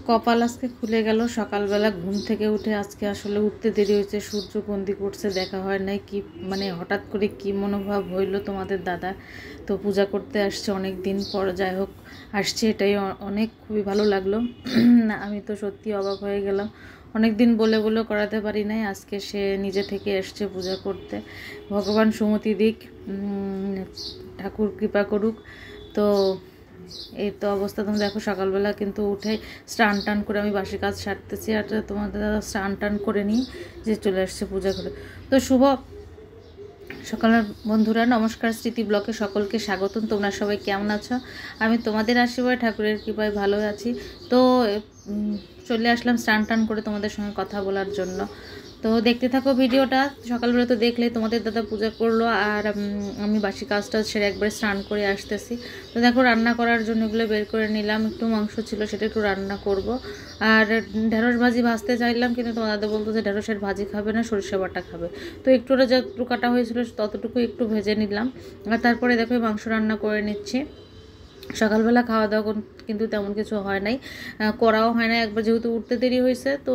কপাল আজকে খুলে গেল। সকালবেলা ঘুম থেকে উঠে আজকে আসলে উঠতে দেরি হয়েছে, সূর্য গন্ডি করছে, দেখা হয় নাই। কি মানে হঠাৎ করে কি মনোভাব হইলো তোমাদের দাদা, তো পূজা করতে আসছে অনেক দিন পর, যাই হোক আসছে, এটাই অনেক খুবই ভালো লাগলো। আমি তো সত্যি অবাক হয়ে গেলাম, অনেক দিন বলে বলে করাতে পারি নাই, আজকে সে নিজে থেকে এসছে পূজা করতে। ভগবান সুমতি দিক, ঠাকুর কৃপা করুক। তো এই তো অবস্থা। তুমি দেখো সকালবেলা কিন্তু উঠে স্নান টান করে আমি বাসি কাজ সারতেছি, আর তোমাদের দাদা স্নান টান করে নিয়ে যে চলে আসছে পূজা করে। তো শুভ সকালের বন্ধুরা, নমস্কার। স্মৃতি ব্লকে সকলকে স্বাগতম। তোমরা সবাই কেমন আছো? আমি তোমাদের আশীর্বাদ ঠাকুরের কৃপায় ভালো আছি। তো চলে আসলাম স্নান টান করে তোমাদের সঙ্গে কথা বলার জন্য। তো দেখতে থাকো ভিডিওটা। সকালবেলা তো দেখলে তোমাদের দাদা পূজা করলো, আর আমি বাসি কাজটা সেরে একবারে স্নান করে আসতেছি। তো দেখো রান্না করার জন্য এগুলো বের করে নিলাম, একটু মাংস ছিল সেটা একটু রান্না করব। আর ঢেঁড়স ভাজি ভাজতে চাইলাম, কিন্তু তোমার দাদা বলতো যে ঢেঁড়সের ভাজি খাবে না, সরিষা বাটা খাবে। তো একটু যতটুকু কাটা হয়েছিল ততটুকু একটু ভেজে নিলাম, আর তারপরে দেখো মাংস রান্না করে নিচ্ছি। সকালবেলা খাওয়া দাওয়া কিন্তু তেমন কিছু হয় নাই, করাও হয় না। একবার যেহেতু উঠতে দেরি হয়েছে, তো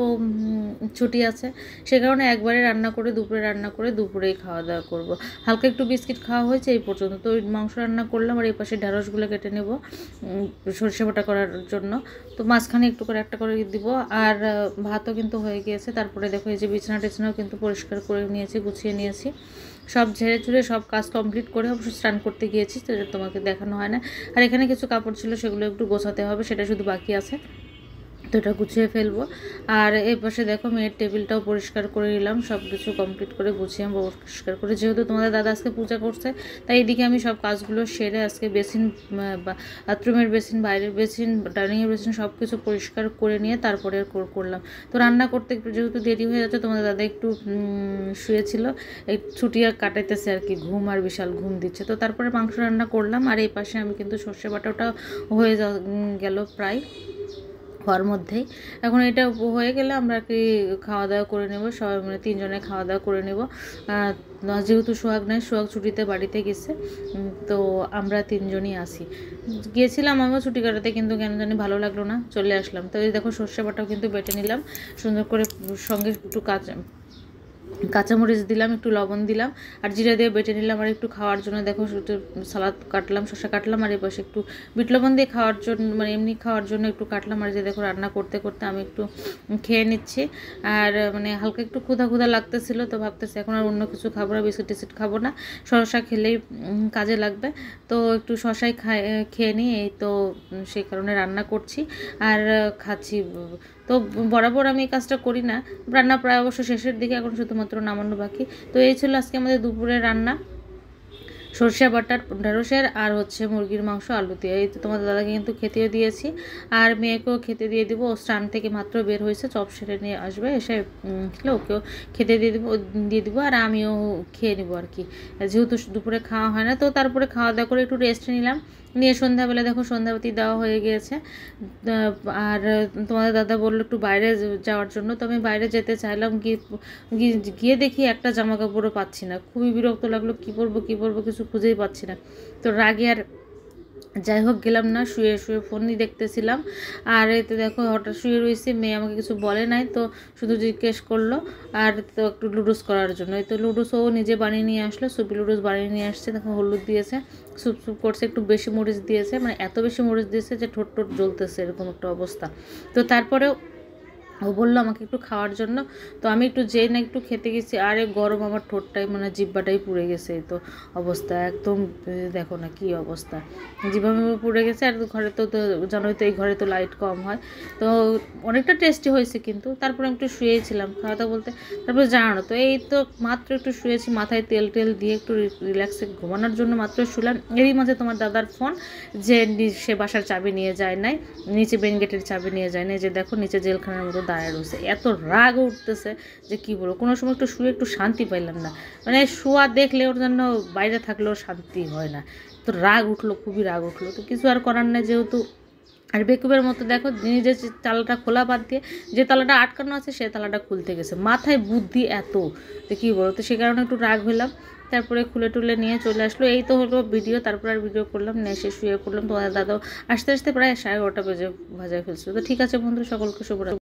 ছুটি আছে, সে কারণে একবারে রান্না করে দুপুরে রান্না করে দুপুরেই খাওয়া দাওয়া করব। হালকা একটু বিস্কিট খাওয়া হয়েছে এই পর্যন্ত। তো মাংস রান্না করলাম, আর এই পাশে ঢেঁড়সগুলো কেটে নেব সরষে বাটা করার জন্য। তো মাঝখানে একটু করে একটা করে দিব, আর ভাতও কিন্তু হয়ে গিয়েছে। তারপরে দেখো এই যে বিছানা টিছানাও কিন্তু পরিষ্কার করে নিয়েছি, গুছিয়ে নিয়েছি, সব ঝেড়ে চুড়ে সব কাজ কমপ্লিট করে অবশ্য স্নান করতে গিয়েছি, তো তোমাকে দেখানো হয় না। আর এখানে কিছু কাপড় ছিল, সেগুলো একটু গোছাতে হবে, সেটা শুধু বাকি আছে, তো এটা গুছিয়ে ফেলবো। আর এই পাশে দেখো মেয়ের টেবিলটাও পরিষ্কার করে নিলাম, সব কিছু কমপ্লিট করে গুছিয়ে পরিষ্কার করে। যেহেতু তোমাদের দাদা আজকে পূজা করছে, তাই এদিকে আমি সব কাজগুলো সেরে আজকে বেসিন, বাথরুমের বেসিন, বাইরের বেসিন, ডাইনিংয়ের বেসিন সব কিছু পরিষ্কার করে নিয়ে তারপরে করলাম। তো রান্না করতে একটু যেহেতু দেরি হয়ে যাচ্ছে, তোমাদের দাদা একটু শুয়েছিল, এই ছুটি আর কাটাইতেছে আর কি, ঘুম আর বিশাল ঘুম দিচ্ছে। তো তারপরে মাংস রান্না করলাম, আর এই পাশে আমি কিন্তু সর্ষে বাটাটা হয়ে গেল প্রায় হওয়ার মধ্যেই। এখন এটা হয়ে গেলে আমরা কি খাওয়া দাওয়া করে নেব, সবাই মানে তিনজনে খাওয়া দাওয়া করে নেব। যেহেতু সোহাগ নাই, সোহাগ ছুটিতে বাড়িতে গেছে, তো আমরা তিনজনই আসি। গিয়েছিলাম আমিও ছুটি কাটাতে, কিন্তু কেন জানি ভালো লাগলো না, চলে আসলাম। তো এই দেখো সর্ষে বাটাও কিন্তু বেটে নিলাম সুন্দর করে, সঙ্গে একটু কাঁচামরিচ দিলাম, একটু লবণ দিলাম, আর জিরা দিয়ে বেটে নিলাম। আর একটু খাওয়ার জন্য দেখো একটু সালাদ কাটলাম, শসা কাটলাম, আর এই পাশে একটু বিট লবণ দিয়ে খাওয়ার জন্য, মানে এমনি খাওয়ার জন্য একটু কাটলাম। আর যে দেখো রান্না করতে করতে আমি একটু খেয়ে নিচ্ছি, আর মানে হালকা একটু ক্ষুধা ক্ষুধা লাগতেছিল, তো ভাবতেছি এখন আর অন্য কিছু খাবো না, বিস্কুট টিস্কুট খাবো না, শসা খেলেই কাজে লাগবে। তো একটু শসাই খেয়ে নিই, এই তো সেই কারণে রান্না করছি আর খাচ্ছি। তো বরাবর আমি এই কাজটা করি না, রান্না প্রায় অবশ্য শেষের দিকে, এখন শুধুমাত্র নামানো বাকি। তো এই ছিল আজকে আমাদের দুপুরের রান্না, সরষে বাটার ঢেঁড়সের, আর হচ্ছে মুরগির মাংস আলু দিয়ে। এই তো তোমাদের দাদাকে কিন্তু খেতেও দিয়েছি, আর মেয়েকেও খেতে দিয়ে দিব। ও স্নান থেকে মাত্র বের হয়েছে, চপ সেরে নিয়ে আসবে, এসে ওকেও খেতে দিয়ে দিব, আর আমিও খেয়ে নিব আর কি, যেহেতু দুপুরে খাওয়া হয় না। তো তারপরে খাওয়া দাওয়া করে একটু রেস্ট নিলাম, নিয়ে সন্ধ্যাবেলা দেখো সন্ধ্যাবাতি দেওয়া হয়ে গিয়েছে। আর তোমাদের দাদা বললো একটু বাইরে যাওয়ার জন্য, তো আমি বাইরে যেতে চাইলাম, গিয়ে দেখি একটা জামা কাপড়ও পাচ্ছি না, খুবই বিরক্ত লাগলো, কী পরবো কিছু খুঁজেই পাচ্ছি না। তো রাগে আর যাই হোক গেলাম না, শুয়ে শুয়ে ফোনই দেখতেছিলাম। আর এতে দেখো হঠাৎ শুয়ে রয়েছি, মেয়ে আমাকে কিছু বলে নাই, তো শুধু জিজ্ঞেস করলো, আর তো একটু লুডুস করার জন্য। এই তো লুডুস ও নিজে বানিয়ে নিয়ে আসলো, সুপি লুডুস বানিয়ে নিয়ে আসছে। দেখো হলুদ দিয়েছে, স্যুপ করছে, একটু বেশি মরিচ দিয়েছে, মানে এত বেশি মরিচ দিয়েছে যে ঠোঁট জ্বলতেছে এরকম একটা অবস্থা। তো তারপরেও ও বললো আমাকে একটু খাওয়ার জন্য, তো আমি একটু যেই না একটু খেতে গেছি, আরে গরম, আমার ঠোঁটটাই মানে জিব্বাটাই পুড়ে গেছে। এই তো অবস্থা একদম, দেখো না কি অবস্থা, জিভা পুড়ে গেছে। আর ঘরে তো জানোই তো, এই ঘরে তো লাইট কম হয়, তো অনেকটা টেস্টি হয়েছে। কিন্তু তারপরে একটু শুয়েছিলাম খাওয়া দাওয়া বলতে, তারপরে জানো তো এই তো মাত্র একটু শুয়েছি, মাথায় তেল দিয়ে একটু রিল্যাক্সে ঘুমানোর জন্য মাত্র শুলাম। এরই মাঝে তোমার দাদার ফোন, যে সে বাসার চাবি নিয়ে যায় নাই, নিচে মেন গেটের চাবি নিয়ে যায় নাই, যে দেখো নিচে জেলখানার মতো দাঁড়ায় রয়েছে। এত রাগ উঠতেছে যে কি বলবো, কোনো সময় একটু শুয়ে একটু শান্তি পাইলাম না, মানে শোয়া দেখলে ওর জন্য বাইরে থাকলেও শান্তি হয় না। তো রাগ উঠলো, খুবই রাগ উঠলো। তো কিছু আর করার নেই, যেহেতু আর বেকুবের মতো দেখো নিজের তালাটা খোলা বাদ দিয়ে যে তালাটা আটকানো আছে সে তালাটা খুলতে গেছে, মাথায় বুদ্ধি এত, তো কী বলো। তো সে কারণে একটু রাগ হইলাম। তারপরে খুলে টুলে নিয়ে চলে আসলো। এই তো হলো ভিডিও। তারপর আর ভিডিও করলাম না, এসে শুয়ে পড়লাম। তোমাদের দাদাও আসতে আসতে প্রায় 11:30 বাজে ফেলছিল। তো ঠিক আছে বন্ধু, সকলকে শুভরাত্রি।